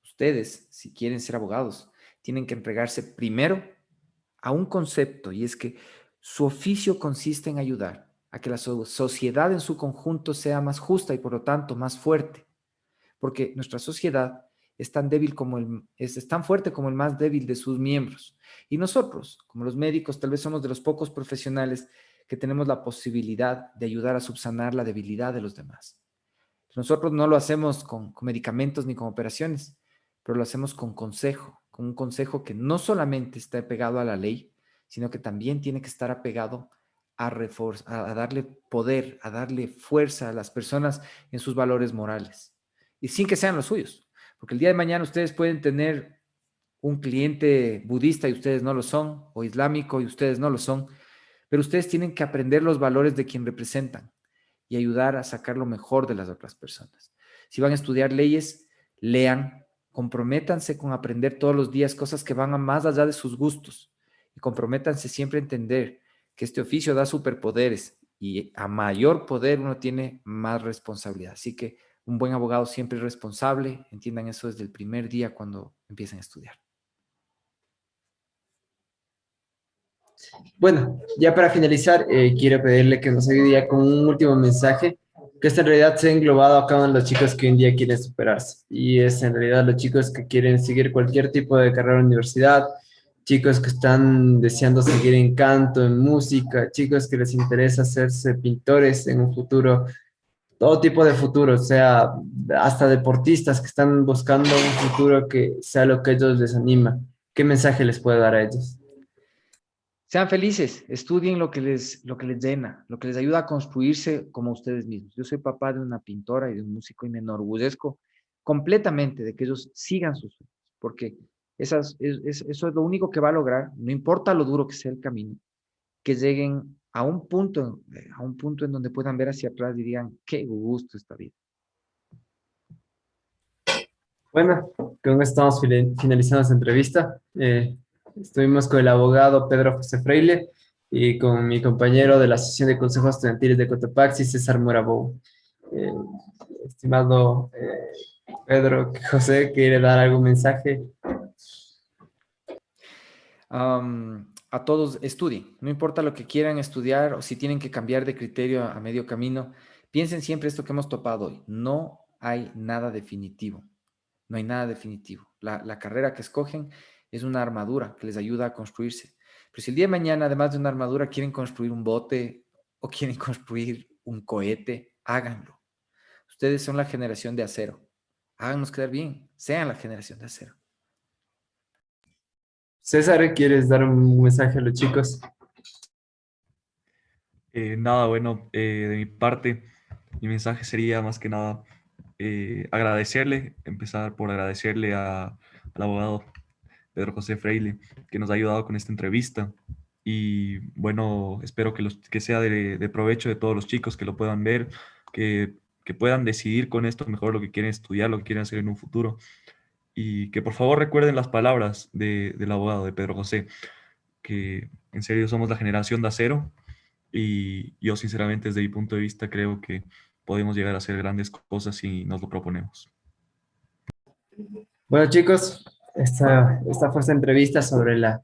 Ustedes, si quieren ser abogados, tienen que entregarse primero a un concepto y es que su oficio consiste en ayudar a que la sociedad en su conjunto sea más justa y por lo tanto más fuerte, porque nuestra sociedad es tan débil como es tan fuerte como el más débil de sus miembros. Y nosotros, como los médicos, tal vez somos de los pocos profesionales que tenemos la posibilidad de ayudar a subsanar la debilidad de los demás. Nosotros no lo hacemos con medicamentos ni con operaciones, pero lo hacemos con consejo, con un consejo que no solamente está apegado a la ley, sino que también tiene que estar apegado a darle poder, a darle fuerza a las personas en sus valores morales, y sin que sean los suyos, porque el día de mañana ustedes pueden tener un cliente budista y ustedes no lo son, o islámico y ustedes no lo son, pero ustedes tienen que aprender los valores de quien representan y ayudar a sacar lo mejor de las otras personas. Si van a estudiar leyes, lean, comprométanse con aprender todos los días cosas que van a más allá de sus gustos, y comprométanse siempre a entender que este oficio da superpoderes, y a mayor poder uno tiene más responsabilidad. Así que un buen abogado siempre es responsable. Entiendan eso desde el primer día cuando empiecen a estudiar. Bueno, ya para finalizar, quiero pedirle que nos ayude ya con un último mensaje, que es en realidad se ha englobado a cada uno de los chicos que hoy en día quieren superarse. Y es en realidad los chicos que quieren seguir cualquier tipo de carrera en la universidad, chicos que están deseando seguir en canto, en música, chicos que les interesa hacerse pintores en un futuro, todo tipo de futuro, o sea, hasta deportistas que están buscando un futuro que sea lo que ellos les anima. ¿Qué mensaje les puede dar a ellos? Sean felices, estudien lo que les llena, lo que les ayuda a construirse como ustedes mismos. Yo soy papá de una pintora y de un músico y me enorgullezco completamente de que ellos sigan sus sueños, porque eso es lo único que va a lograr, no importa lo duro que sea el camino, que lleguen a un punto en donde puedan ver hacia atrás y digan, qué gusto esta vida. Bueno, con esto estamos finalizando esta entrevista. Estuvimos con el abogado Pedro José Freile y con mi compañero de la Asociación de Consejos Estudiantiles de Cotopaxi, César Morabou. Eh, estimado Pedro José, ¿quiere dar algún mensaje? A todos, estudien, no importa lo que quieran estudiar o si tienen que cambiar de criterio a medio camino, piensen siempre esto que hemos topado hoy, no hay nada definitivo, no hay nada definitivo. La carrera que escogen es una armadura que les ayuda a construirse, pero si el día de mañana, además de una armadura, quieren construir un bote o quieren construir un cohete, háganlo. Ustedes son la generación de acero, háganos quedar bien, sean la generación de acero. César, ¿quieres dar un mensaje a los chicos? Nada, bueno, de mi parte, mi mensaje sería más que nada agradecerle, empezar por agradecerle al abogado Pedro José Freile, que nos ha ayudado con esta entrevista. Y bueno, espero que sea de provecho de todos los chicos, que lo puedan ver, que puedan decidir con esto mejor lo que quieren estudiar, lo que quieren hacer en un futuro. Y que por favor recuerden las palabras del abogado, de Pedro José, que en serio somos la generación de acero. Y yo sinceramente desde mi punto de vista creo que podemos llegar a hacer grandes cosas si nos lo proponemos. Bueno, chicos, esta fue esta entrevista sobre la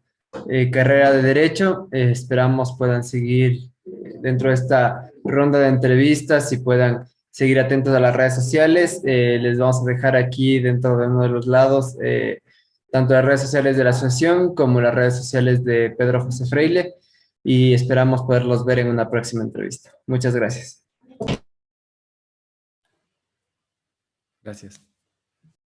carrera de Derecho. Esperamos puedan seguir dentro de esta ronda de entrevistas y puedan seguir atentos a las redes sociales. Les vamos a dejar aquí dentro de uno de los lados tanto las redes sociales de la asociación como las redes sociales de Pedro José Freile y esperamos poderlos ver en una próxima entrevista. Muchas gracias. Gracias.